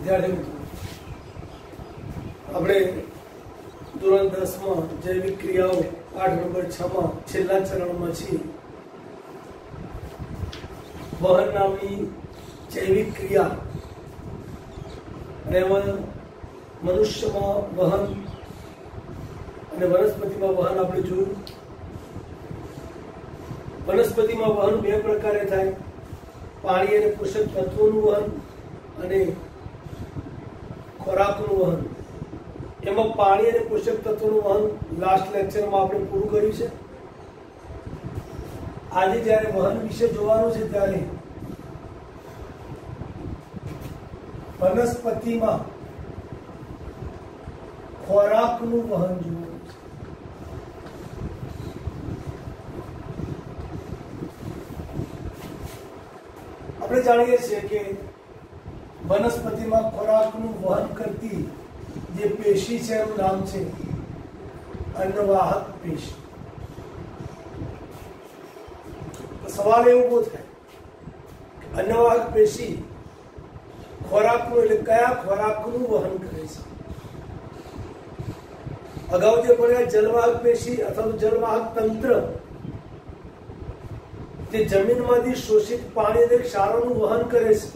विद्यार्थी मित्रों, આપણે ધોરણ 10 માં જૈવિક ક્રિયાઓ પાઠ નંબર 6 માં છેલ્લા ચરણમાં છીએ। વહન નામની જૈવિક ક્રિયા અને મનુષ્યમાં વહન અને વનસ્પતિમાં વહન આપણે જોયું। વનસ્પતિમાં વહન બે પ્રકારે થાય, પાણી અને પોષક તત્વોનું વહન અને ખોરાકનું વહન। એમાં પાણી અને પોષક તત્વોનું વહન લાસ્ટ લેક્ચરમાં આપણે પૂરું કર્યું છે। આજે જ્યારે વહન વિશે જોવાનું છે ત્યારે વનસ્પતિમાં ખોરાકનું વહન જોવાનું છે। આપણે જાણીએ છીએ કે વનસ્પતિમાં ખોરાકનું વહન કરતી જે પેશી છે એનું નામ છે અન્નવાહક પેશી। સવાલ એવો ઉભો થાય કે અન્નવાહક પેશી ખોરાકનું એટલે કયા ખોરાકનું વહન કરે છે? અગાઉ જે ભણ્યા જલવાહક પેશી અથવા જલવાહક તંત્ર જે જમીનમાંથી શોષિત પાણી અને ક્ષારોનું વહન કરે છે,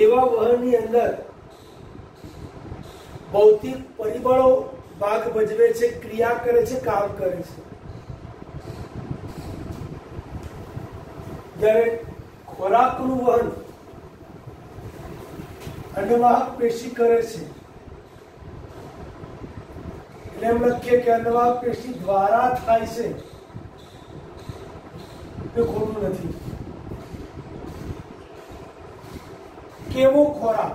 એવા વહનની અંદર ભૌતિક પરિબળો ભાગ ભજવે છે, ક્રિયા કરે છે, કામ કરે છે। જ્યારે ખોરાકનું વહન અન્નવાહક પેશી કરે છે, એટલે એમ લખીએ કે અન્નવાહક પેશી દ્વારા થાય છે, એ ખોટું નથી। કેવો ખોરાક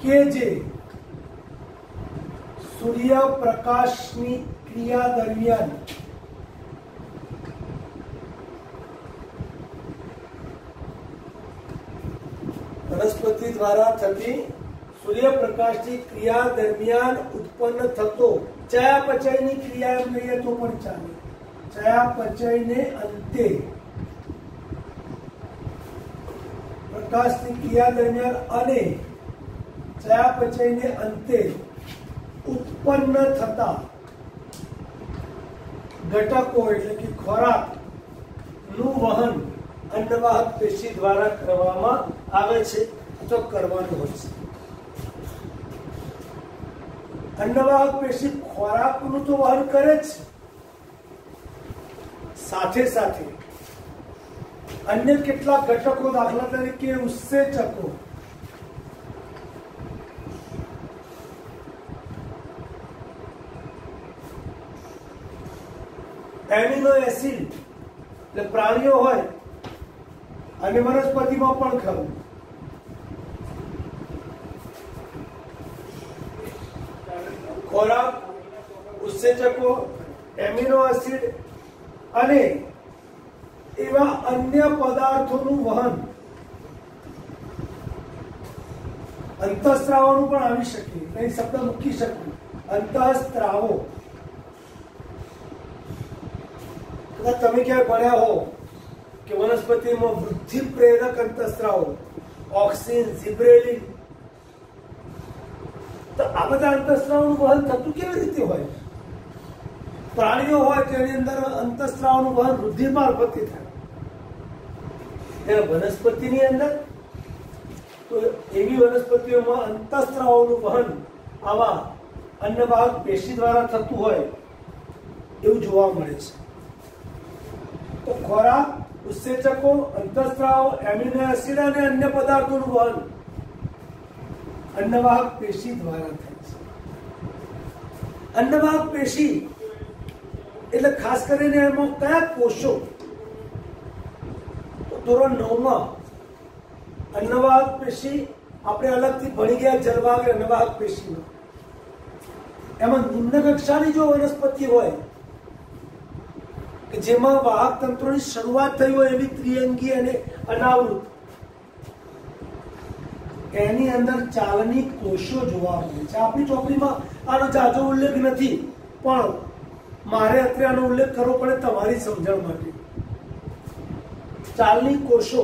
કે જે સૂર્યપ્રકાશની ક્રિયા દરમિયાન વનસ્પતિ દ્વારા થતી સૂર્યપ્રકાશની ક્રિયા દરમિયાન ઉત્પન્ન થતો ચયાપચયની ક્રિયા એમ કહીએ તો પણ ચાલે। ચયાપચયને અંતે પ્રકાશની ક્રિયા દરમિયાન અને ચયાપચયને અંતે ઉત્પન્ન થતા ઘટકો એટલે કે ખોરાકનું વહન અન્નવાહક પેશી દ્વારા કરવામાં આવે છે અથવા કરવાનું હોય છે। અન્નવાહક પેશી ખોરાકનું તો વહન કરે જ, સાથે સાથે अन्य કેટલાક ઘટકો દાખલા તરીકે ઉત્સેચકો, એમિનો એસિડ એટલે પ્રાણીઓ હોય અને વનસ્પતિમાં પણ ખરું, ખોરાક, ઉત્સેચકો, એમિનો એસિડ અને એવા અન્ય પદાર્થોનું વહન અંતઃસ્ત્રાવોનું પણ આવી શકે, કઈ શબ્દ મૂકી શકું, અંતઃસ્ત્રાવો। કદાચ તમે ક્યાંય ભણ્યા હો કે વનસ્પતિમાં વૃદ્ધિ પ્રેરક અંતઃસ્ત્રાવો ઓક્સિન, ઝિબ્રેલિન, તો આ બધા અંતઃસ્ત્રાવોનું વહન થતું કેવી રીતે હોય? પ્રાણીઓ હોય તેની અંદર અંતઃસ્ત્રાવોનું વહન વૃદ્ધિ મારફતે થાય। વનસ્પતિની અંદર તો એવી વનસ્પતિઓમાં અંતઃસ્ત્રાવોનું વહન આવા અન્નવાહક પેશી દ્વારા થતું હોય એવું જોવા મળે છે। તો ખોરાક, ઉત્સેચકો, અંતઃસ્ત્રાવો, એમિનો એસિડ અને અન્ય પદાર્થોનું વહન અન્નવાહક પેશી દ્વારા થાય છે। અન્નવાહક પેશી એટલે ખાસ કરીને એમાં કયા કોષો? ધોરણ 9 માં અન્નવાહક પેશી આપણે અલગથી ભણી ગયા, જલવાહક અન્નવાહક પેશીમાં। એમાં નિમ્ન કક્ષાની જો વનસ્પતિ હોય કે જેમાં વાહક તંત્રોની શરૂઆત થઈ હોય એવી ત્રિઅંગી અને અનાવૃત, એની અંદર ચાલની કોષો જોવા મળે છે। આપણી ચોપડીમાં આનો જાજો ઉલ્લેખ નથી, પણ મારે અત્યારે આનો ઉલ્લેખ કરવો પડે તમારી સમજણ માટે। ચાલની કોષો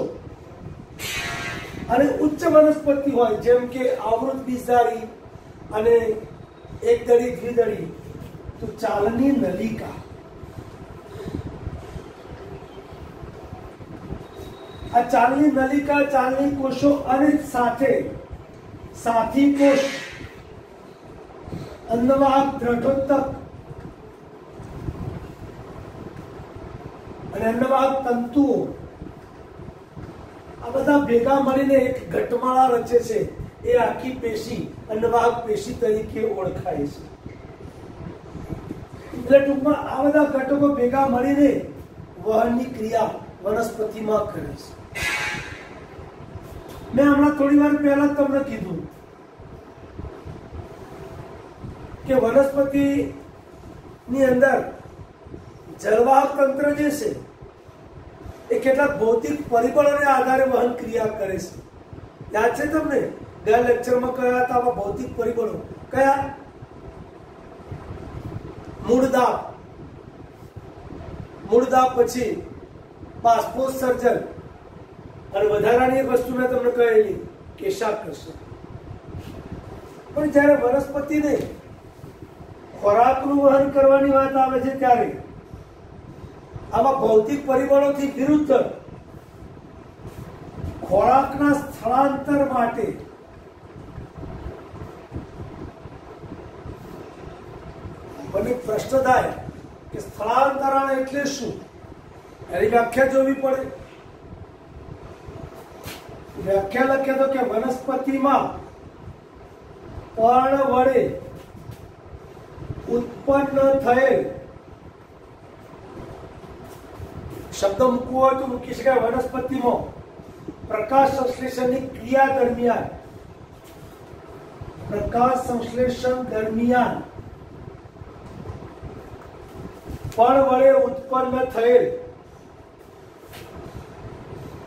અને ઉચ્ચ વનસ્પતિ હોય જેમ કે આવૃત બીજધારી અને એકદળી દ્વિદળી, તો ચાલની નલિકા, આ ચાલની નલિકા, ચાલની કોષો અને સાથે સાથી કોષ, અન્નવાહક દ્રઢોત્તક અને અન્નવાહક તંતુઓ, આ બધા ભેગા મળીને એક ઘટમાળા રચે છે. એ આખી પેશી અન્નવાહક પેશી તરીકે ઓળખાય છે. એટલે ટૂંકમાં આ બધા ઘટકો ભેગા મળીને વહનની ક્રિયા વનસ્પતિમાં કરે છે. મેં હમણાં થોડી વાર પહેલા તમને કીધું કે વનસ્પતિ ની અંદર જલવાહક તંત્ર જે છે એ કેટલાક ભૌતિક પરિબળોને આધારે વહન ક્રિયા કરે છે. યાદ છે તમને? ગયા લેક્ચરમાં કયા હતા આવા ભૌતિક પરિબળો? કયા? મૂળદાબ, મૂળદાબ પછી બાષ્પોત્સર્જન, અને વધારાની એક વસ્તુ મેં તમને કહેલી કેશાકર્ષણ. પણ જયારે વનસ્પતિને ખોરાકનું વહન કરવાની વાત આવે છે ત્યારે આવા ભૌતિક પરિબળોથી વિરુદ્ધ ખોરાકના સ્થળાંતર માટે મને પ્રશ્ન થાય કે સ્થળાંતરણ એટલે શું? એની વ્યાખ્યા જોવી પડે. વ્યાખ્યા લખે તો કે વનસ્પતિમાં પર્ણ વડે ઉત્પન્ન થયેલ, શબ્દ મૂકવો હોય તો મૂકી શકાય, વનસ્પતિમાં પ્રકાશ સંશ્લેષણની ક્રિયા દરમિયાન, પ્રકાશ સંશ્લેષણ દરમિયાન પર્ણ વડે ઉત્પન્ન થયેલ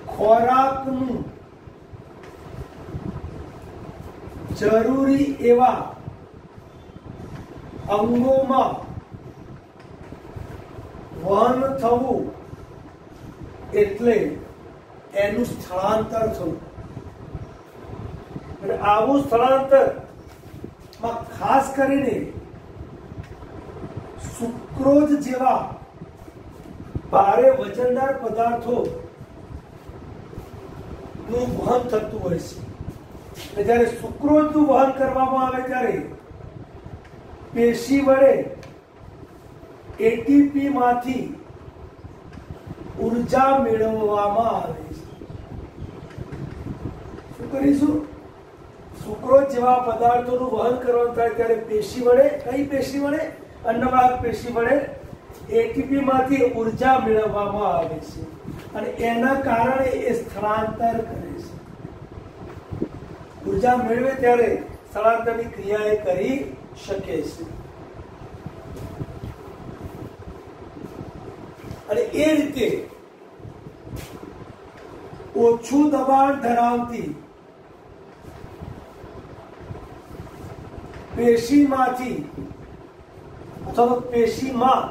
ખોરાકનું જરૂરી એવા અંગોમાં વહન થવું એટલે એનું સ્થળાંતર થવું. અને આવું સ્થળાંતર માં ખાસ કરીને સુક્રોઝ જેવા ભારે વજનદાર પદાર્થો નું વહન થતું હોય છે. જ્યારે સુક્રોઝ નું વહન કરવામાં આવે ત્યારે પેશી વડે એટીપી માંથી ઉર્જા મેળવવામાં આવે છે. શું કરીશું? સુક્રોઝ જેવા પદાર્થોનું વહન કરવાનું થાય ત્યારે પેશી વડે, કઈ પેશી વડે? અન્નવાહક પેશી વડે એટીપી માંથી ઉર્જા મેળવવામાં આવે છે અને એના કારણે એ સ્થળાંતર કરે છે. ઉર્જા મેળવે ત્યારે સ્થળાંતરની ક્રિયા એ કરી શકે છે. અને એ રીતે ઓછું દબાણ ધરાવતી પેશીમાંથી અથવા પેશીમાં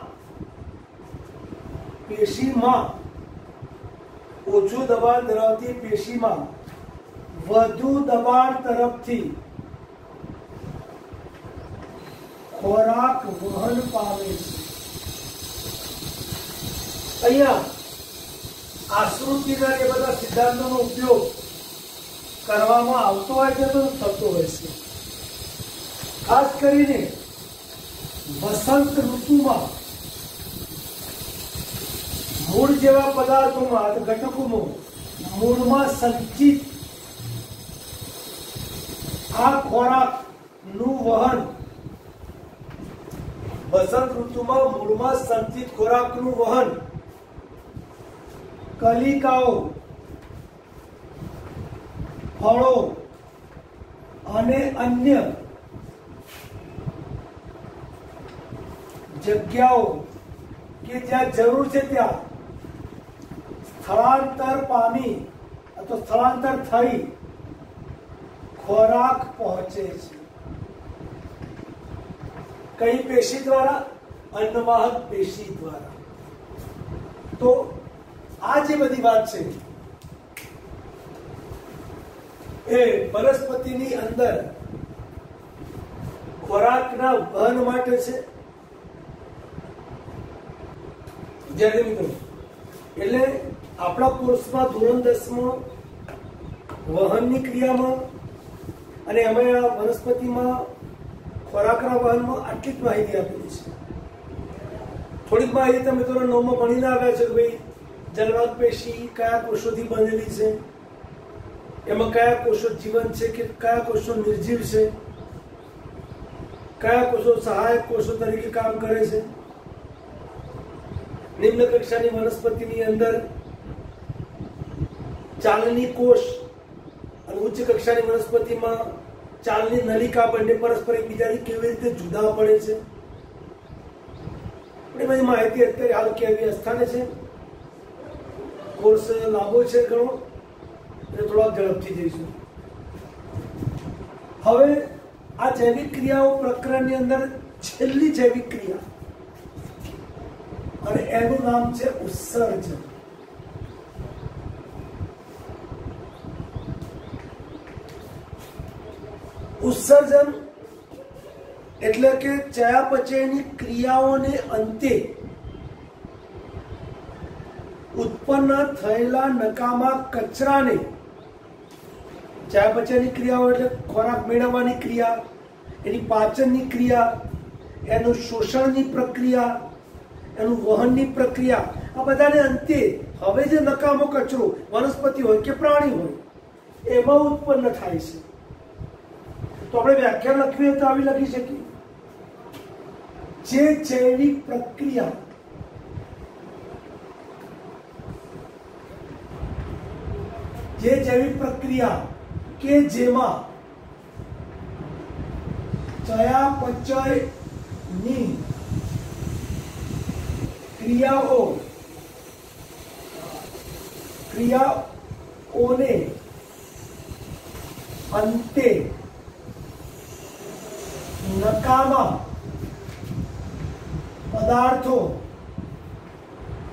ઓછું દબાણ ધરાવતી પેશીમાં વધુ દબાણ તરફથી ખોરાક વહન પામે છે. અહીંયા આશ્રુતિના એ બધા સિદ્ધાંતોનો ઉપયોગ કરવામાં આવતો હોય છે તો થતો હોય છે. ખાસ કરીને વસંત ઋતુમાં મૂળ જેવા પદાર્થોમાં, ઘટકોમાં મૂળમાં સંચિત આ ખોરાક નું વહન, વસંત ઋતુમાં મૂળમાં સંચિત ખોરાક નું વહન કલિકાઓ, ફળો અને અન્ય જગ્યાઓ કે જ્યાં જરૂર છે ત્યાં સ્થળાંતર પામી અથવા સ્થળાંતર થઈ ખોરાક પહોંચે છે. કઈ પેશી દ્વારા? અન્નવાહક પેશી દ્વારા. તો આ જે બધી વાત છે એ વનસ્પતિની અંદર ખોરાકના વહન માટે છે. વિદ્યાર્થી મિત્રો, એટલે આપણા કોર્સમાં ધોરણ 10માં વહનની ક્રિયામાં અને અમે આ વનસ્પતિમાં ખોરાકના વહનમાં આટલી જ માહિતી આપેલી છે. થોડીક માહિતી તમે ધોરણ 9માં ભણીને આવ્યા છો કે ભાઈ જલવાત પેશી કયા કોષોથી બનેલી છે, એમાં કયા કોષો જીવંત છે કે કયા કોષો નિર્જીવ છે, કયા કોષો સહાયક કોષો તરીકે કામ કરે છે. નિમ્ન કક્ષાની વનસ્પતિની અંદર ચાલની કોષ અને ઉચ્ચ કક્ષાની વનસ્પતિમાં ચાલની નલિકા બંને પરસ્પર એકબીજાથી કેવી રીતે જુદા પડે છે, એ બધી માહિતી અત્યારે હાલ કેવી અસ્થાને છે. કોર્સ લાંબો છે ઘણો, એટલે થોડાક ઝડપથી જઈશું. હવે આ જૈવિક ક્રિયાઓ પ્રકરણની અંદર છેલ્લી જૈવિક ક્રિયા અને એનું નામ છે ઉત્સર્જન. ઉત્સર્જન એટલે કે ચયાપચયની ક્રિયાઓને અંતે ઉત્પન્ન થયેલા નકામા કચરાને, ચયાપચયની ક્રિયાઓ એટલે ખોરાક મેળવવાની ક્રિયા, એની પાચનની ક્રિયા, એનું શોષણની પ્રક્રિયા, એનું વહનની પ્રક્રિયા, આ બધાને અંતે હવે જે નકામો કચરો વનસ્પતિ હોય કે પ્રાણી હોય એમાં ઉત્પન્ન થાય છે. તો આપણે વ્યાખ્યા લખવી હોય તો આવી લખી શકીએ, જે જૈવિક પ્રક્રિયા કે જેમાં ચયાપચયની ક્રિયાઓને અંતે નકામા પદાર્થો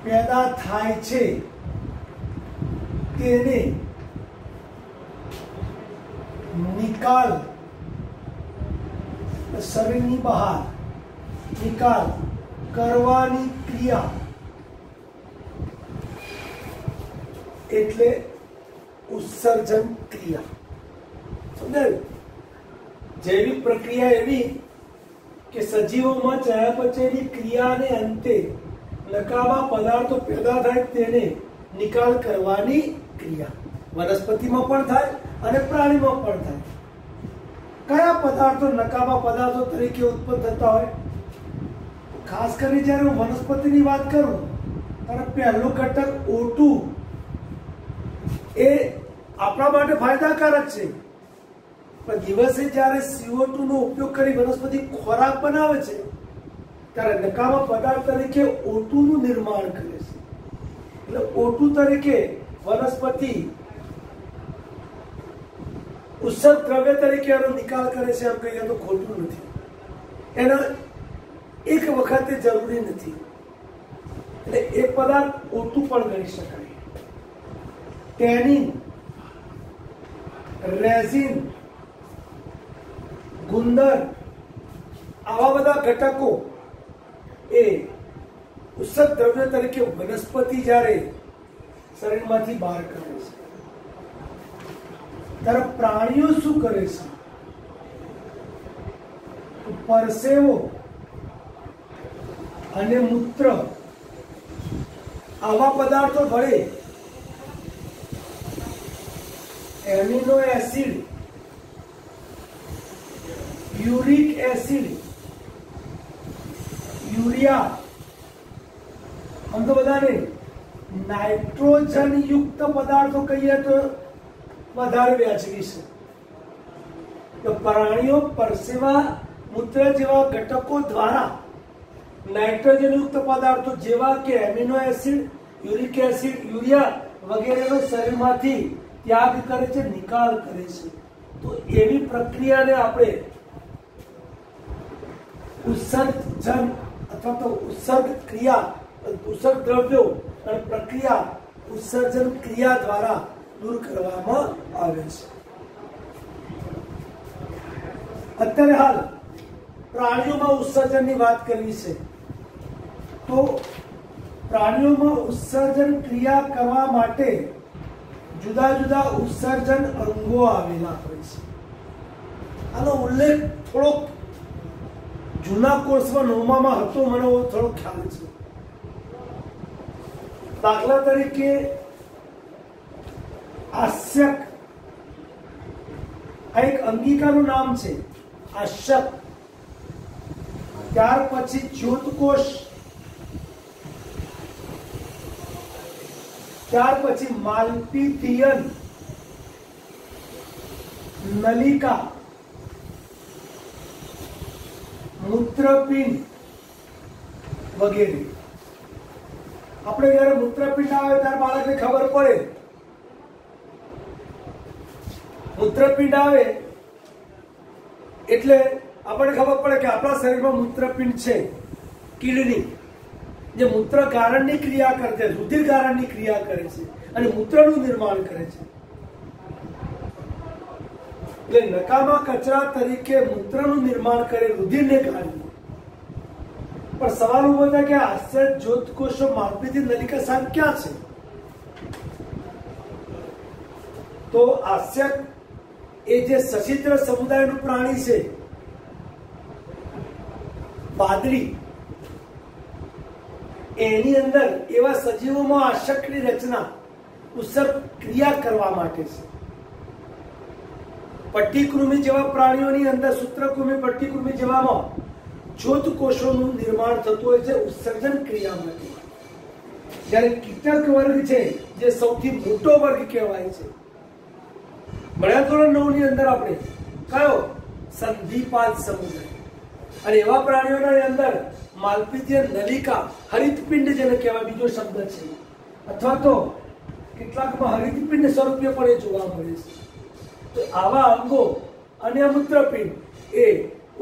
પેદા થાય છે તેને નિકાલ, શરીરની બહાર નિકાલ કરવાની ક્રિયા એટલે ઉત્સર્જન ક્રિયા. સમજાયું? જૈવિક પ્રક્રિયા એવી કે સજીવોમાં ચયાપચયની ક્રિયાને અંતે નકામા પદાર્થો પેદા થાય તેને નિકાલ કરવાની ક્રિયા. વનસ્પતિમાં પણ થાય અને પ્રાણીમાં પણ થાય. કયા પદાર્થો નકામા પદાર્થો તરીકે ઉત્પન્ન થતા હોય? ખાસ કરીને જ્યારે હું વનસ્પતિની વાત કરું ત્યારે પહેલો ઘટક O2 એ આપણા માટે ફાયદાકારક છે, પણ દિવસે જ્યારે CO2 નો ઉપયોગ કરી વનસ્પતિ ખોરાક બનાવે છે ત્યારે નકામા પદાર્થ તરીકે O2 નું નિર્માણ કરે છે. એટલે O2 તરીકે વનસ્પતિ ઉત્સર્ગ દ્રવ્ય તરીકે એનો નિકાલ કરે છે એમ કહીએ તો ખોટું નથી. એનો એક વખતે જરૂરી નથી, એટલે એક પદાર્થ O2 પણ ગણી શકાય. ટેનિન, રેઝિન, ગુંદર આવા બધા ઘટકો એ ઉત્સર્ગ દ્રવ્ય તરીકે વનસ્પતિ જ્યારે શરીરમાંથી બહાર કાઢે છે ત્યારે પ્રાણીઓ શું કરે છે? પરસેવો અને મૂત્ર આવા પદાર્થો ભળે amino acid, uric acid, urea, આમ તો બધાને નાઇટ્રોજન યુક્ત પદાર્થો કહીએ તો વધારે વ્યાજબી છે. તો પ્રાણીઓ પરસેવા મૂત્ર જેવા ઘટકો દ્વારા નાઇટ્રોજન યુક્ત પદાર્થો જેવા કે amino acid, uric acid, urea વગેરેનો શરીરમાંથી ત્યાગ કરે છે, નિકાલ કરે છે. તો એવી પ્રક્રિયાને આપણે ઉત્સર્જન અથવા તો ઉત્સર્ગ ક્રિયા, ઉત્સર્ગ દ્રવ્યો અને પ્રક્રિયા ઉત્સર્જન ક્રિયા દ્વારા દૂર કરવામાં આવે છે. અત્યારે હાલ પ્રાણીઓમાં ઉત્સર્જનની વાત કરવી છે તો પ્રાણીઓમાં ઉત્સર્જન ક્રિયા કરવા માટે જુદા જુદા ઉત્સર્જન અંગો આવેલા હોય છે. આનો ઉલ્લેખ થોડોક જૂના કોર્સમાં 9માં હતો, મને થોડો ખ્યાલ છે. દાખલા તરીકે આસ્યક, આ એક અંગિકાનું નામ છે, આસ્યક. ત્યાર પછી જ્યોતકોષ, ત્યાર પછી માલ્પિથિયન, નલિકા, મૂત્રપિંડ વગેરે. આપણે જયારે મૂત્રપિંડ આવે ત્યારે બાળકને ખબર પડે, મૂત્રપિંડ આવે એટલે આપણને ખબર પડે કે આપણા શરીરમાં મૂત્રપિંડ છે, કિડની, જે મૂત્ર ગારણની ક્રિયા કરે છે, રુધિર ગારણની ક્રિયા કરે છે અને મૂત્રનું નિર્માણ કરે છે. એટલે નકામા કચરા તરીકે મૂત્રનું નિર્માણ કરે, રુધિરને ગાળે. પણ સવાલ ઉભો થાય કે આસ્યક, જ્યોતકોષો, માલ્પિથિયન, નલિકા સાહેબ ક્યાં છે? તો આસ્યક એ જે સચિત્ર સમુદાયનું પ્રાણી છે, વાદળી, એની અંદર એવા સજીવોમાં આસ્યકની રચના ઉત્સર્ગ ક્રિયા કરવા માટે છે. પટ્ટીકૃમિ જેવા પ્રાણીઓની અંદર, સૂત્રકૃમિ, પટ્ટીકૃમિ જેવામાં જ્યોતકોષોનું નિર્માણ થતું હોય છે ઉત્સર્જન ક્રિયા માટે. જ્યારે કીટક વર્ગ છે, જે સૌથી મોટો વર્ગ કહેવાય છે, ભણ્યા ધોરણ 9 ની અંદર આપણે કયો? સંધિપાદ સમુદાય. અને એવા પ્રાણીઓના અંદર માલ્પિથિયન, નલિકા, હરિતપિંડ જેને કહેવાય, બીજો શબ્દ છે, અથવા તો કેટલાકમાં હરિતપિંડ સ્વરૂપે પણ એ જોવા મળે છે. તો આવા અંગો અને મૂત્રપિંડ એ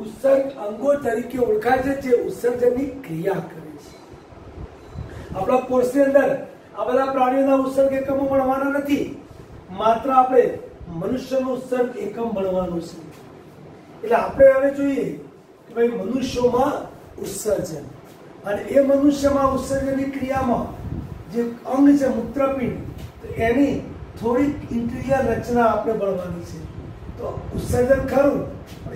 ઉત્સર્ગ અંગો તરીકે ઓળખાય છે, જે ઉત્સર્જનની ક્રિયા કરે છે. આપણા કોર્સની અંદર આ બધા પ્રાણીઓના ઉત્સર્ગ એકમો ભણવાના નથી, માત્ર આપણે મનુષ્યનું ઉત્સર્ગ એકમ ભણવાનું છે. એટલે આપણે હવે જોઈએ કે ભાઈ મનુષ્યોમાં ઉત્સર્જન, અને એ મનુષ્યમાં ઉત્સર્જનની ક્રિયામાં જે અંગ છે મૂત્રપિંડ, એની થોડીક ઇન્ટિરિયર રચના આપણે ભણવાની છે. તો ઉત્સર્જન ખરું,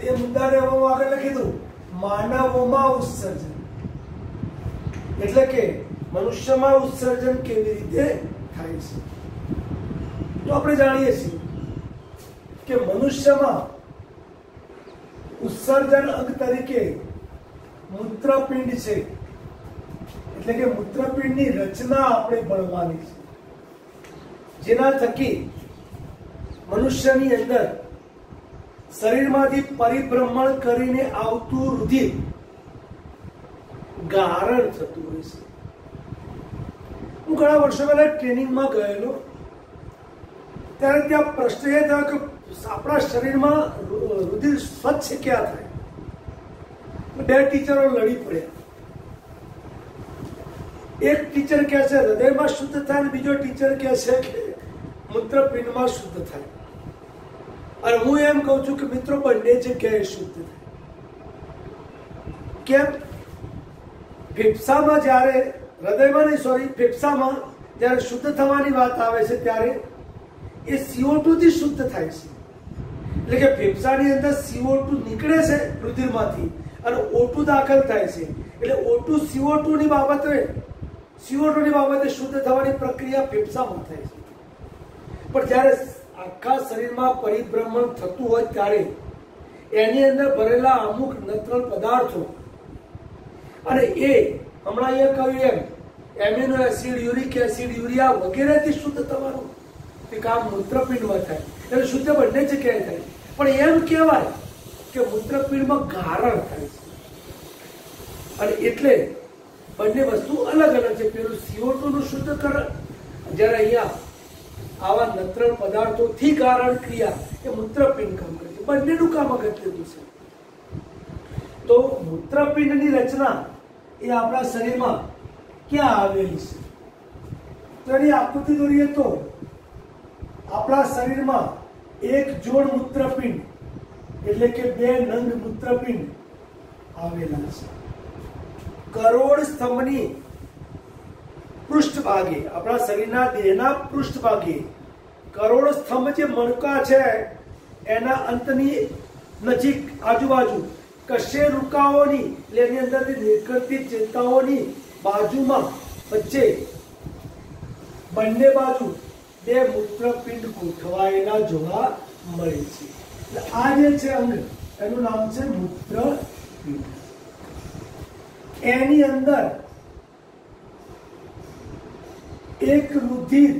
એ મુદ્દાને હું આગળ લખી દઉં, માનવોમાં ઉત્સર્જન. એટલે કે મનુષ્યમાં ઉત્સર્જન કેવી રીતે થાય છે? તો આપણે જાણીએ છીએ કે મનુષ્યમાં ઉત્સર્જન અંગ તરીકે મૂત્રપિંડ છે. એટલે કે મૂત્રપિંડની રચના આપણે ભણવાની છે, જેના થકી મનુષ્યની અંદર શરીરમાંથી પરિભ્રમણ કરીને આવતું રુધિર ગારણ થતું હોય છે. હું ઘણા વર્ષો પહેલા ટ્રેનિંગમાં ગયેલો, ત્યારે ત્યાં પ્રશ્ન એ થયો કે આપણા શરીરમાં રુધિર સ્વચ્છ ક્યાં થાય? 2 ટીચરો લડી પડ્યા. એક ટીચર કહે છે હૃદયમાં શુદ્ધ થાય, અને બીજો ટીચર કહે છે કે મૂત્રપિંડમાં શુદ્ધ થાય. અને હું એમ કહું છું કે મિત્રો, બંને જગ્યાએ શુદ્ધ થાય. કેમ? ફેફસામાં જ્યારે, હૃદયમાં નહીં, સોરી, ફેફસામાં જ્યારે શુદ્ધ થવાની વાત આવે છે ત્યારે એ CO2 થી શુદ્ધ થાય છે. એટલે કે ફેફસાની અંદર CO2 નીકળે છે રુધિરમાંથી અને O2 દાખલ થાય છે. એટલે O2 CO2 ની બાબતે શુદ્ધ થવાની પ્રક્રિયા ફેફસામાં થાય છે. પણ જ્યારે આખા શરીરમાં પરિભ્રમણ થતું હોય ત્યારે એની અંદર ભરેલા અમુક નત્રલ પદાર્થો, અને એ હમણાં અહીંયા કહ્યું એમ amino acid, uric acid, urea વગેરેથી શુદ્ધ થવાનું કામ મૂત્રપિંડમાં થાય. એટલે શુદ્ધ બંને જગ્યાએ થાય. પણ એમ કહેવાય કે મૂત્રપિંડમાં ગારણ થાય છે, અને એટલે બંને વસ્તુ અલગ અલગ છે. પેલું CO2 નું શુદ્ધકરણ, જ્યારે અહીંયા આવા નત્રલ પદાર્થોથી ગારણ ક્રિયા એ મૂત્રપિંડ કામ કરે છે. બંનેનું કામ અગત્યનું છે. તો મૂત્રપિંડની રચના એ આપણા શરીરમાં ક્યાં આવેલી છે? તો એની આકૃતિ દોરીએ તો આપણા શરીરમાં એક જોડ મૂત્રપિંડ એટલે કે 2 નંગ મૂત્રપિંડ આવેલા છે. કરોડ સ્તંભની પૃષ્ઠભાગે, આપણા શરીરના દેહના પૃષ્ઠભાગે કરોડ સ્તંભ જે મણકા છે એના અંતની નજીક આજુબાજુ કશે રૂકાઓની એટલે એની અંદરથી નીકળતી ચેતાઓની બાજુમાં વચ્ચે બંને બાજુ 2 મૂત્રપિંડ ગોઠવાયેલા જોવા મળે છે. આ જે છે અંગ એનું નામ છે મૂત્રપિંડ. એની અંદર એક રુધિર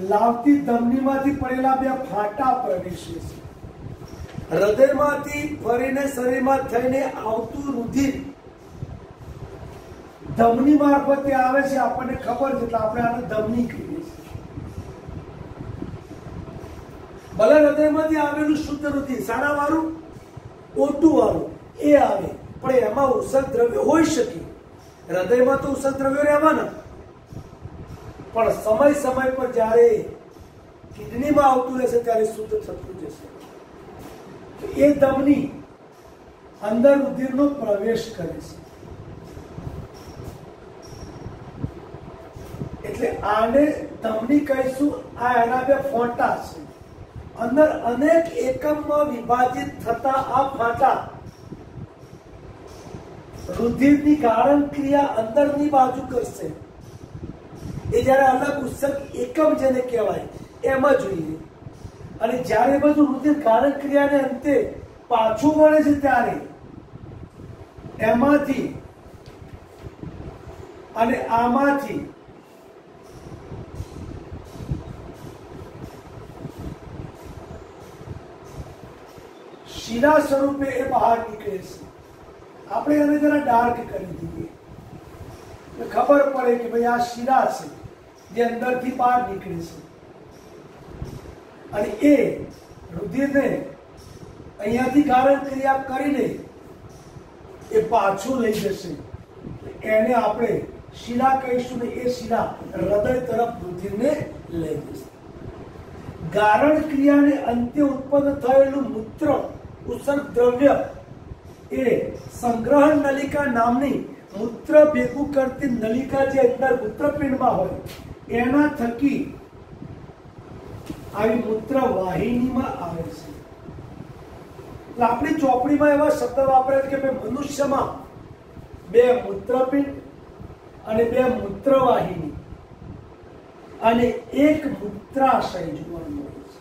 લાવતી ધમનીમાંથી પડેલા 2 ફાટા પ્રવેશે છે. હૃદયમાંથી ફરીને શરીરમાં થઈને આવતું રુધિર ધમની મારફતે આવે છે. આપણને ખબર છે એટલે આપણે આને ધમની કહીએ છીએ. ભલે હૃદયમાંથી આવેલું શુદ્ધ રુધિર સારા વાળું ઓટું વાળું એ આવે, પણ એમાં ઉષક દ્રવ્ય હોઈ શકે. હૃદયમાં તો ઉષક દ્રવ્યો રહેવાના, પણ સમય સમય પર જ્યારે કિડનીમાં આવતું રહેશે ત્યારે શુદ્ધ થતું જશે. એ ધમની અંદર રુધિરનો પ્રવેશ કરે છે. એટલે આને ધમની કહીશું. આ એના 2 ફોંટા છે. અંદર અનેક એકમમાં વિભાજિત થતા આ ફાંટા રુધિરની ગાળણ ક્રિયા અંદરની બાજુ કરશે. એ જયારે અલગ ઉત્સર્ગ એકમ જેને કહેવાય એમાં જોઈએ, અને જયારે બધું રુધિર ગાળણ ક્રિયાને અંતે પાછું વળે છે ત્યારે એમાંથી અને આમાંથી શીરા સ્વરૂપે એ બહાર નીકળે છે. આપણે એને જરા ડાર્ક કરી દઈએ, ખબર પડે કે ભાઈ આ શીરા છે જે અંદરથી બહાર નીકળે છે, અને એ રુધિરને અહીંયાથી ગાળણ ક્રિયા કરીને એ પાછું લઈ જશે. એને આપણે શીરા કહીશું ને એ શીરા હૃદય તરફ રુધિરને લઈ જશે. ગાળણ ક્રિયાને અંતે ઉત્પન્ન થયેલું મૂત્ર ઉત્સર્ગ દ્રવ્ય એ સંગ્રહણ નલિકા નામની મૂત્ર ભેગું કરતી નલિકા જે અંદર મૂત્રપિંડમાં હોય એના થકી આવી મૂત્ર વાહિનીમાં આવે છે. એટલે આપણી ચોપડીમાં એવા શબ્દ વાપરે છે કે મનુષ્યમાં 2 મૂત્રપિંડ અને 2 મૂત્રવાહિની અને 1 મૂત્રાશય જોવા મળે છે.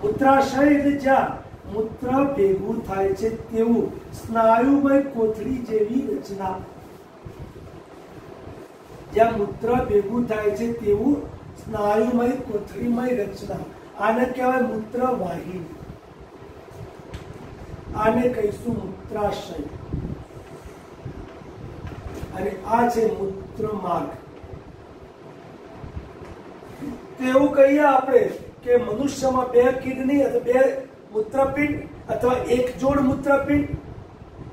મૂત્રાશય એટલે જ્યાં મૂત્ર ભેગું થાય છે તેવું સ્નાયુમય કોથળી જેવી રચના. જ્યાં મૂત્ર ભેગું થાય છે તેવું સ્નાયુમય કોથળીમય રચના, આને કહેવાય મૂત્રવાહિની. આને કહીશું મૂત્રાશય. અને આ છે મૂત્ર માર્ગ. તેવું કહીએ આપણે કે મનુષ્યમાં 2 કિડની અથવા 2 મૂત્રપિંડ અથવા 1 જોડ મૂત્રપિંડ,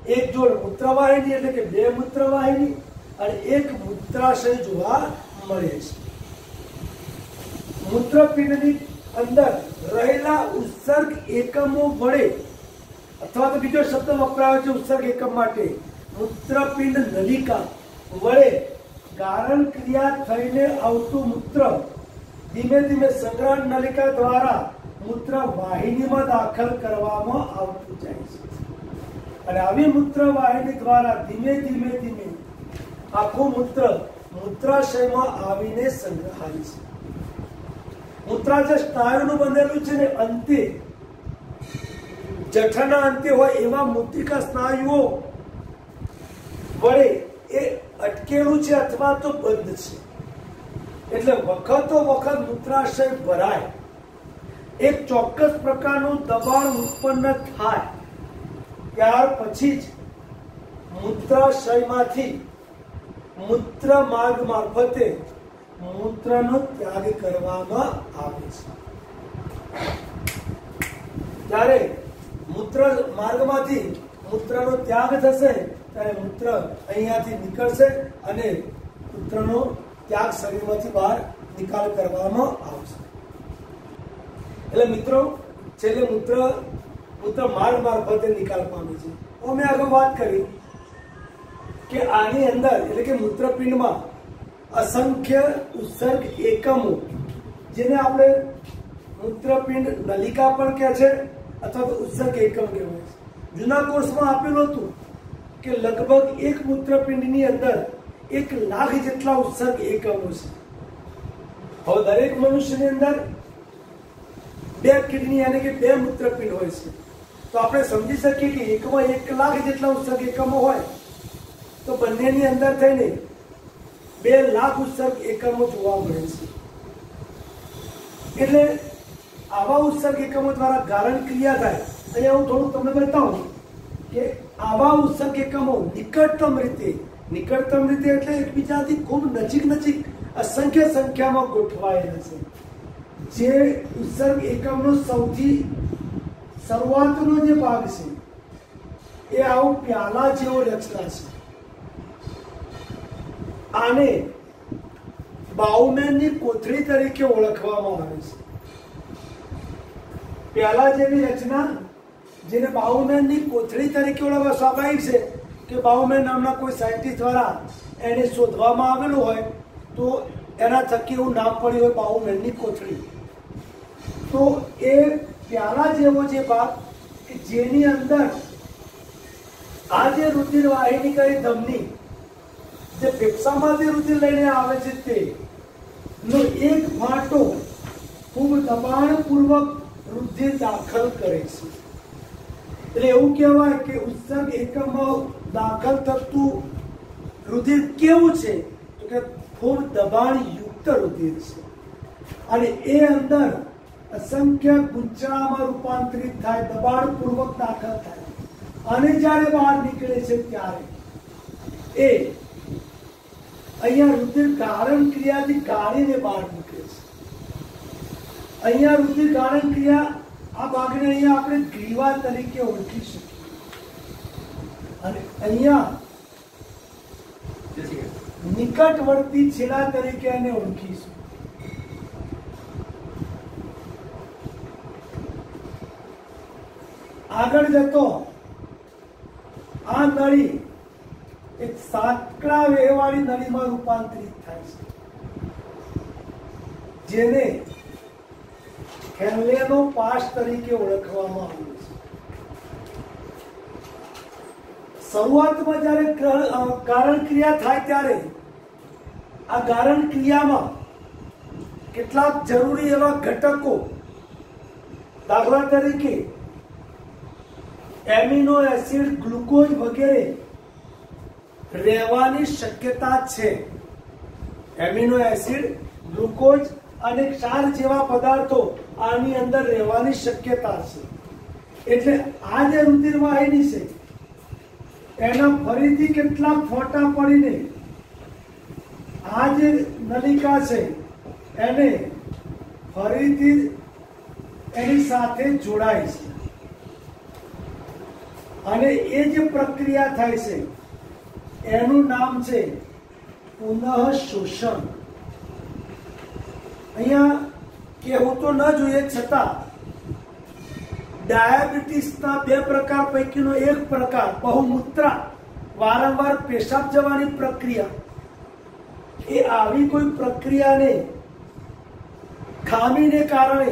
1 જોડ મૂત્રવાહિની એટલે કે 2 મૂત્રવાહિની અને 1 મૂત્રાશય જોવા મળે છે. મૂત્રપિંડની અંદર રહેલા ઉત્સર્ગ એકમો વડે, અથવા તો બીજો શબ્દ વપરાયો છે ઉત્સર્ગ એકમ માટે, મૂત્રપિંડ નલિકા વડે ગાળણ ક્રિયા થઈને આવતું મૂત્ર ધીમે ધીમે સંગ્રહણ નલિકા દ્વારા મૂત્ર વાહિનીમાં દાખલ કરવામાં આવતું જાય છે. અને આવી મૂત્ર વાહિની દ્વારા ધીમે ધીમે ધીમે આખું મૂત્ર મૂત્રાશયમાં આવીને સંગ્રહાય છે. મૂત્રાશય સ્નાયુનું બનેલું છે ને અંતે જઠરના અંતે હોય એવા મૂત્રિકા સ્નાયુઓ વડે એ અટકેલું છે અથવા તો બંધ છે. એટલે વખતો વખત મૂત્રાશય ભરાય, એક ચોક્કસ પ્રકારનું દબાણ ઉત્પન્ન થાય ત્યાર પછી જ મૂત્રાશયમાંથી મૂત્ર માર્ગ મારફતે મૂત્રનો ત્યાગ કરવામાં આવે છે. જ્યારે મૂત્ર માર્ગમાંથી મૂત્રનો ત્યાગ થશે ત્યારે મૂત્ર અહીંયાથી નીકળશે અને મૂત્રનો ત્યાં શરીરમાંથી બહાર નિકાલ કરવામાં આવશે. એટલે મિત્રો છેલ્લે મૂત્ર માર્ગ મારફતે નિકાલ પામે છે. મેં આગળ વાત કરી કે આની અંદર એટલે કે મૂત્રપિંડમાં અસંખ્ય ઉત્સર્ગ એકમો, જેને આપણે મૂત્રપિંડ નલિકા પણ કહે છે અથવા તો ઉત્સર્ગ એકમ કહેવાય છે. જૂના કોર્સમાં આપેલું હતું કે લગભગ એક મૂત્રપિંડની અંદર 1 લાખ જેટલા ઉત્સર્ગ એકમો છે. હવે દરેક મનુષ્યની અંદર 2 કિડની યાની કે 2 મૂત્રપિંડ હોય છે. તો આપણે સમજી શકીએ કે એકમાં 1 લાખ જેટલા ઉત્સર્ગ એકમો હોય તો બંનેની અંદર થઈને 2 લાખ ઉત્સર્ગ એકમો જોવા મળે છે. એટલે આવા ઉત્સર્ગ એકમો દ્વારા ગારણ ક્રિયા થાય. અહીંયા હું થોડું તમને બતાવું કે આવા ઉત્સર્ગ એકમો નિકટતમ રીતે એટલે એકબીજાથી ખૂબ નજીક અસંખ્ય સંખ્યામાં ગોઠવાયેલા છે. જે ઉત્સર્ગ એકમનો સૌથી શરૂઆતનો જે ભાગ છે એ આવો પ્યાલા જેવો રચના છે. આને બાઉમેનની કોથળી તરીકે ઓળખવામાં આવે છે. પ્યાલા જેવી રચના, જેને બાઉમેનની કોથળી તરીકે ઓળખવા સ્વાભાવિક છે કે બાઉમેન નામના કોઈ સાયન્ટિસ્ટ દ્વારા એને શોધવામાં આવેલું હોય તો એના થકી એવું નામ પડ્યું હોય બાઉમેનની કોથળી. તો એ પ્યાલા જેવો જે ભાગ કે જેની અંદર આ જે રુધિર વાહિની કરી ધમની જે ફેફસામાંથી રુધિર લઈને આવે છે તે નો એક ફાંટો ખૂબ દબાણપૂર્વક રુધિર દાખલ કરે છે. એટલે એવું કહેવાય કે ઉત્સર્ગ એકમમાં દાખલ થતું રુધિર કેવું છે તો કે ખૂબ દબાણયુક્ત રુધિર છે. અને એ અંદર અસંખ્ય ગુંચળામાં રૂપાંતરિત થાય, દબાણપૂર્વક દાખલ થાય અને જ્યારે બહાર નીકળે છે ત્યારે એ અહીંયા રુધિર ગાળણ ક્રિયાથી ગાળીને બહાર નીકળે છે. અહીંયા રુધિર ગાળણ ક્રિયા આ ભાગને અહીંયા આપણે ગ્રીવા તરીકે ઓળખી શકીએ. અને અહીંયા નિકટવર્તી છેડા તરીકે એને ઓળખીશું. આગળ જતો આ નળી એક સાંકડા વેહવાળી નળીમાં રૂપાંતરિત થાય છે, જેને હેન્લેનો પાસ તરીકે ઓળખવામાં આવે છે. શરૂઆતમાં જ્યારે ગાળણ ક્રિયા થાય ત્યારે આ ગાળણ ક્રિયામાં કેટલાક જરૂરી એવા ઘટકો, દાખલા તરીકે એમિનો એસિડ, ગ્લુકોઝ વગેરે રહેવાની શક્યતા છે. એમિનો એસિડ, ગ્લુકોઝ અને ક્ષાર જેવા પદાર્થો આની અંદર રહેવાની શક્યતા છે. એટલે આ જે રુધિર વાહિની છે એના ફરીથી કેટલાક ફોટા પડીને આ જે નલિકા છે એને ફરીથી એની સાથે જોડાય છે. અને એ જે પ્રક્રિયા થાય છે એનું નામ છે પુનઃ શોષણ. અહીંયા કહેવું તો ન જોઈએ છતાં ડાયાબિટીસના 2 પ્રકાર પૈકીનો એક પ્રકાર બહુમૂત્રા, વારંવાર પેશાબ જવાની પ્રક્રિયા, એ આવી કોઈ પ્રક્રિયાને ખામીને કારણે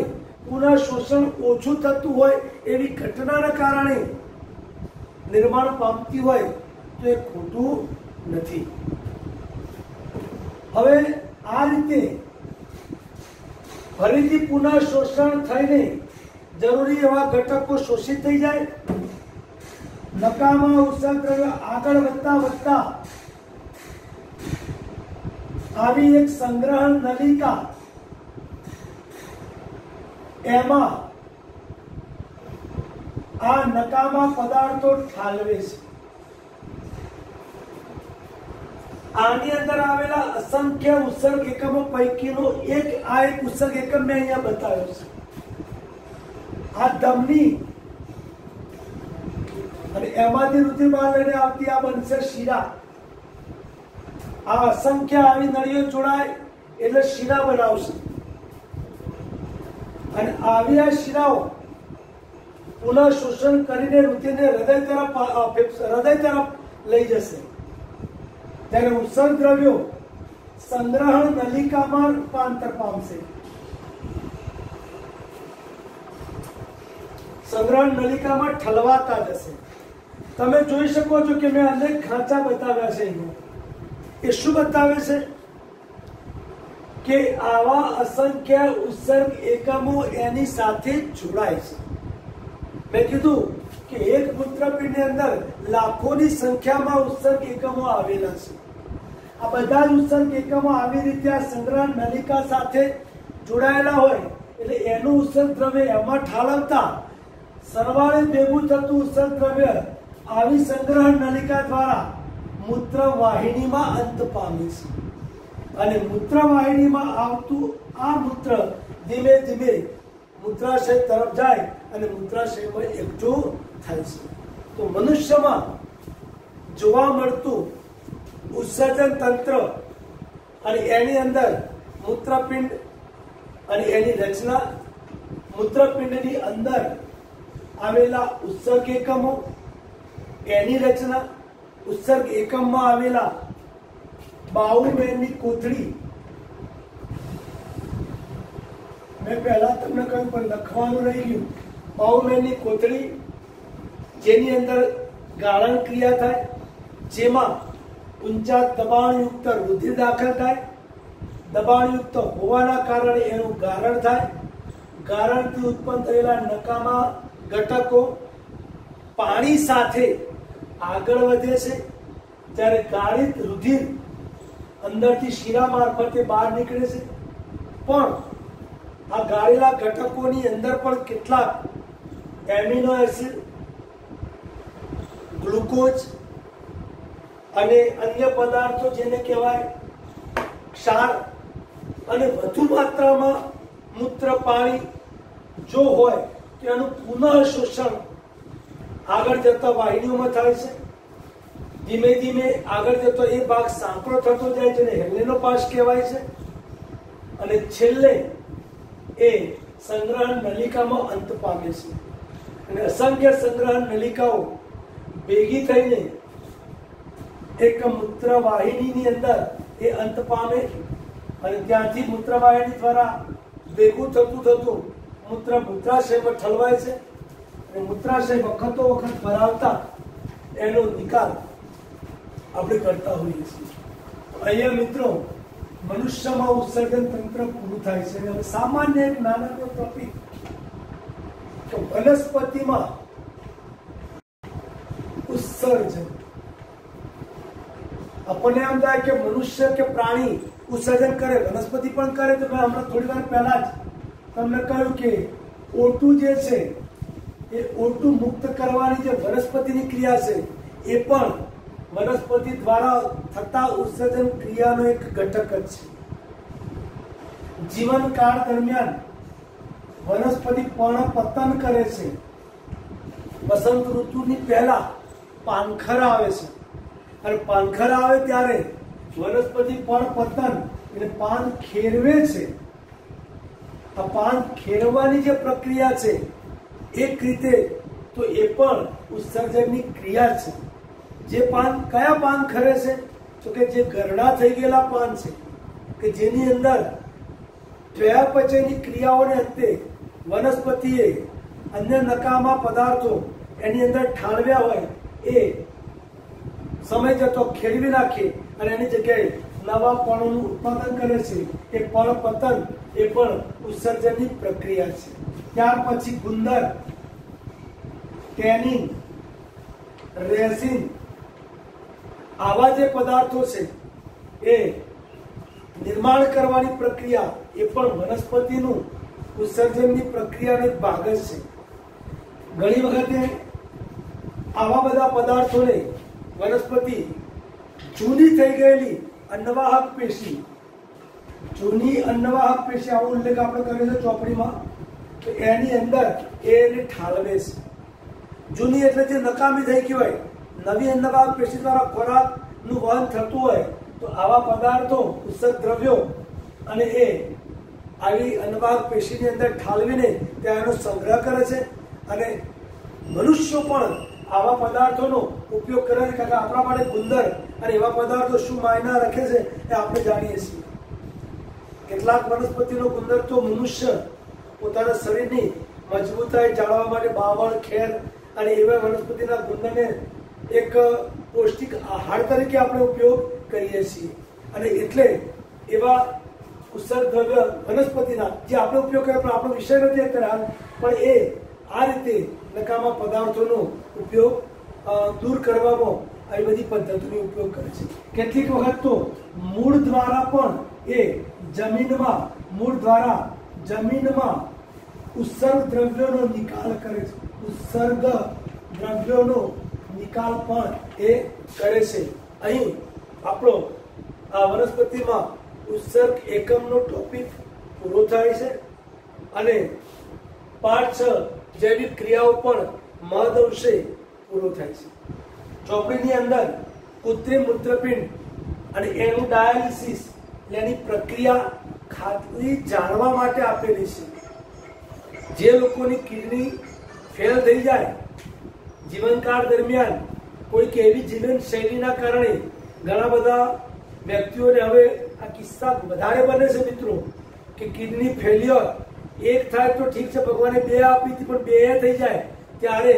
પુનઃ શોષણ ઓછું થતું હોય એવી ઘટનાના કારણે નિર્માણ પામતી હોય તો એ ખોટું નથી. હવે આ રીતે ફરીથી પુનઃ શોષણ થઈને જરૂરી એવા ઘટકો શોષિત થઈ જાય. નકામા ઉત્સર્ગ દ્રવ્ય આગળ વધતા આવી એક સંગ્રહણ નલિકા, એમાં આ નકામા પદાર્થો ઠાલવે છે. આની અંદર આવેલા અસંખ્ય ઉત્સર્ગ એકમો પૈકીનો એક ઉત્સર્ગ એકમ મેં અહીંયા બતાવ્યો છે. આ ધમની અને એમાંથી રુધિર બહાર લઈને આવતી આ બનશે શિરા. આ અસંખ્ય આવી નળીઓ જોડાય એટલે શિરા બનાવશે અને આવી આ શિરાઓ પુનઃ શોષણ કરીને રુધિરને હૃદય તરફ લઈ જશે ત્યારે ઉત્સર્ગ દ્રવ્યો સંગ્રહણ નલિકામાં રૂપાંતર પામશે। સંગ્રહણ નલિકામાં ઠલવાતા જશે। તમે જોઈ શકો છો કે મેં અનેક ખાંચા બતાવ્યા છે। એ શું બતાવે છે કે આવા અસંખ્ય ઉત્સર્ગ એકમો એની સાથે જોડાય છે। મેં કીધું કે એક મૂત્રપિંડની અંદર લાખોની સંખ્યામાં ઉત્સર્ગ એકમો આવેલા છે। આ બધા જ ઉત્સર્ગ એકમો આવી રીતે આ સંગ્રહણ નલિકા સાથે જોડાયેલા હોય એટલે એનું ઉત્સર્ગ દ્રવ્ય એમાં ઠાલવતા સરવાળે ભેગું થતું ઉત્સર્ગ દ્રવ્ય આવી સંગ્રહણ નલિકા દ્વારા મૂત્રવાહિનીમાં અંત પામે છે અને મૂત્રવાહિનીમાં આવતું આ મૂત્ર ધીમે ધીમે મૂત્રાશય તરફ જાય અને મૂત્રાશયમાં એકઠું થાય છે। તો મનુષ્યમાં જોવા મળતું ઉત્સર્જન તંત્ર અને એની અંદર મૂત્રપિંડ અને એની રચના, મૂત્રપિંડની અંદર આવેલા ઉત્સર્ગ એકમો, એની રચના, ઉત્સર્ગ એકમમાં આવેલા બાઉમેનની કોથળી, મેં પહેલા તમને કહ્યું પણ લખવાનું રહી ગયું, બાઉમેનની કોથળી જેની અંદર ગાળણ ક્રિયા થાય, જેમાં ઊંચા દબાણયુક્ત રુધિર દાખલ થાય, દબાણયુક્ત હોવાના કારણે એનું ગારણ થાય, ગારણથી ઉત્પન્ન થયેલા નકામા ઘટકો પાણી સાથે આગળ વધે છે જ્યારે ગાળિત રુધિર અંદરથી શિરા મારફતે બહાર નીકળે છે। પણ આ ગાળેલા ઘટકોની અંદર પણ કેટલાક એમિનો એસિડ, ગ્લુકોઝ અને અન્ય પદાર્થો જેને કહેવાય ક્ષાર અને વધુ માત્રામાં મૂત્ર પાણી જો હોય તો એનું પુનઃ શોષણ આગળ જતા વાહિનીઓમાં થાય છે। ધીમે ધીમે આગળ જતો એ ભાગ સાંકળો થતો જાય છે, હેલેનોપાસ કહેવાય છે અને છેલ્લે એ સંગ્રહણ નલિકામાં અંત પામે છે અને અસંખ્ય સંગ્રહણ નલિકાઓ ભેગી થઈને એક મૂત્રવાહિનીની અંદર એ અંત પામે અને ત્યાંથી મૂત્રવાહિની દ્વારા ભેગું થતું થતું મૂત્ર મૂત્રાશયમાં ઠલવાય છે અને મૂત્રાશય વખતો વખત ભરાવતા એનો નિકાલ આપણે કરતા હોઈએ છીએ। અહીંયા મિત્રો મનુષ્યમાં ઉત્સર્જન તંત્ર પૂરું થાય છે। હવે સામાન્ય એક નાનકડો ટોપિક કે વનસ્પતિમાં ઉત્સર્જન, આપણને એમ થાય કે મનુષ્ય કે પ્રાણી ઉત્સર્જન કરે, વનસ્પતિ પણ કરે। તો મેં હમણાં થોડી વાર પહેલા જ તમને કહ્યું કે O2 જે છે એ O2 મુક્ત કરવાની જે વનસ્પતિની ક્રિયા છે એ પણ વનસ્પતિ દ્વારા થતા ઉત્સર્જન ક્રિયાનો એક ઘટક જ છે। જીવનકાળ દરમિયાન વનસ્પતિ પર્ણપતન કરે છે। વસંત ઋતુની પહેલા પાનખર આવે છે અને પાનખર આવે ત્યારે વનસ્પતિ પર્ણપતન એટલે પાન ખેરવે છે। આ પાન ખેરવાની જે પ્રક્રિયા છે એક રીતે તો એ પણ ઉત્સર્જનની ક્રિયા છે। જે પાન કયા પાન ખરે છે તો કે જે ગરડા થઈ ગયેલા પાન છે કે જેની અંદર ચયાપચયની ક્રિયાઓને અંતે વનસ્પતિએ અન્ય નકામા પદાર્થો એની અંદર ઠાલવ્યા હોય એ સમય જતો ખેરવી નાખે અને એની જગ્યાએ નવા પણોનું ઉત્પાદન કરે છે। એ પર્ણપતન એ પણ ઉત્સર્જનની પ્રક્રિયા છે। ત્યાર પછી ગુંદર, ટેનિંગ, રેસિન આવા જે પદાર્થો છે એ નિર્માણ કરવાની પ્રક્રિયા એ પણ વનસ્પતિનું ઉત્સર્જનની પ્રક્રિયાનો એક ભાગ જ છે। ઘણી વખતે આવા બધા પદાર્થોને વનસ્પતિ જૂની થઈ ગયેલી અન્નવાહક પેશી, જૂની અન્નવાહક પેશી આવો ઉલ્લેખ આપણે કર્યો છે ચોપડીમાં, તો એની અંદર એને ઠાલવે છે। જૂની એટલે જે નકામી થઈ ગઈ હોય, નવી અન્નવાહક પેશી દ્વારા ખોરાકનું વહન થતું હોય તો આવા પદાર્થો ઉત્સર્ગ દ્રવ્યો અને એ આવી અન્નવાહક પેશીની અંદર ઠાલવીને ત્યાં એનો સંગ્રહ કરે છે અને મનુષ્યો પણ આવા પદાર્થોનો ઉપયોગ કરે છે કારણ કે આપણા માટે ગુંદર અને એવા પદાર્થો શું માયના રાખે છે એ આપણે જાણીએ છીએ. કેટલાક વનસ્પતિનો ગુંદર તો મનુષ્ય પોતાના શરીરની મજબૂતાઈ જાળવવા માટે બાવળ, ખેર અને એવા વનસ્પતિના ગુંદરને એક પૌષ્ટિક આહાર તરીકે આપણે ઉપયોગ કરીએ છીએ. અને એટલે એવા ઉત્સર્ગ દ્રવ્ય વનસ્પતિના જે આપણે ઉપયોગ કરીએ પણ આપણો વિષય નથી અત્યારે, પણ એ આ રીતે નકામા પદાર્થોનો ઉપયોગ દૂર કરવામાં આવી બધી પદ્ધતિનો ઉપયોગ કરે છે. કેટલીક વખત તો મૂળ દ્વારા પણ એ જમીનમાં ઉત્સર્ગ દ્રવ્યોનો નિકાલ કરે છે. ઉત્સર્ગ દ્રવ્યોનો નિકાલ પણ એ કરે છે. અહીં આપણો આ વનસ્પતિમાં ઉત્સર્ગ એકમનો ટોપિક પૂરો થાય છે અને પાઠ 6 જૈવિક ક્રિયાઓ પણ મહદઅંશે પૂરો થાય છે. ચોપડીની અંદર કૃત્રિમ મૂત્રપિંડ અને એનું ડાયાલિસિસ એની પ્રક્રિયા ખાલી જાણવા માટે આપેલી છે. જે લોકોની કિડની ફેલ થઈ જાય જીવનકાળ દરમિયાન કોઈક એવી જીવનશૈલીના કારણે ઘણા બધા વ્યક્તિઓને હવે આ કિસ્સા વધારે બને છે મિત્રો કે કિડની ફેલ્યોર એક થાય તો ઠીક છે, ભગવાને 2 આપી હતી પણ 2 થઈ જાય ત્યારે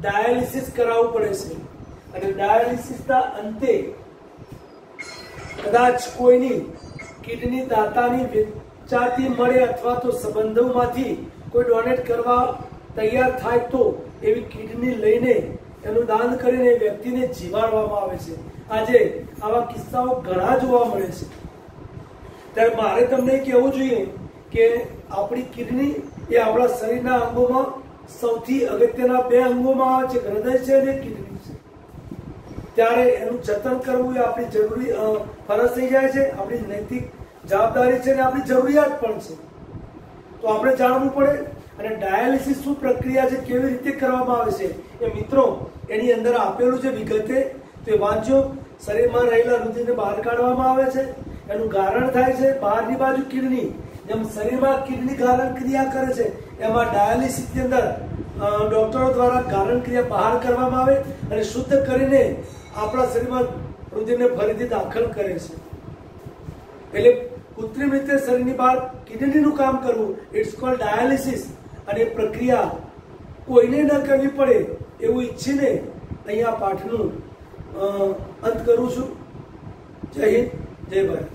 ડાયાલિસિસ કરાવવું પડે છે. અને ડાયાલિસિસના અંતે કદાચ કોઈની કિડની દાતાની વેચાતી મળે અથવા તો સંબંધોમાંથી કોઈ ડોનેટ કરવા તૈયાર થાય તો એવી કિડની લઈને એનું દાન કરીને વ્યક્તિને જીવાડવામાં આવે છે. આજે આવા કિસ્સાઓ ઘણા જોવા મળે છે. ત્યારે મારે તમને કહેવું જોઈએ કે આપણી કિડની એ આપણા શરીરના અંગોમાં સૌથી અગત્યના 2 અંગોમાં આવે છે, હૃદય છે અને કિડની છે. ત્યારે એનું જતન કરવું એ આપણી જરૂરી ફરજ થઈ જાય છે, આપણી નૈતિક જવાબદારી છે અને આપણી જરૂરિયાત પણ છે. તો આપણે જાણવું પડે. અને ડાયાલિસિસ શું પ્રક્રિયા છે, કેવી રીતે કરવામાં આવે છે એ મિત્રો એની અંદર આપેલું છે વિગતે, તો એ વાંચો. શરીરમાં રહેલા રુધિરને બહાર કાઢવામાં આવે છે, એનું ગારણ થાય છે. બહારની બાજુ કિડની, જેમ શરીરમાં કિડની ગારણ ક્રિયા કરે છે એમાં ડાયાલિસિસની અંદર ડોક્ટરો દ્વારા ગારણ ક્રિયા બહાર કરવામાં આવે અને શુદ્ધ કરીને આપણા શરીરમાં રુધિરને ફરીથી દાખલ કરે છે. એટલે કૃત્રિમ રીતે શરીરની બહાર કિડનીનું કામ કરવું, ઇટ્સ કોલ્ડ ડાયાલિસિસ. અને પ્રક્રિયા કોઈને ન કરવી પડે એવું ઈચ્છીને અહીંયા પાઠનું અંત કરું છું. જય હિન્દ, જય ભારત.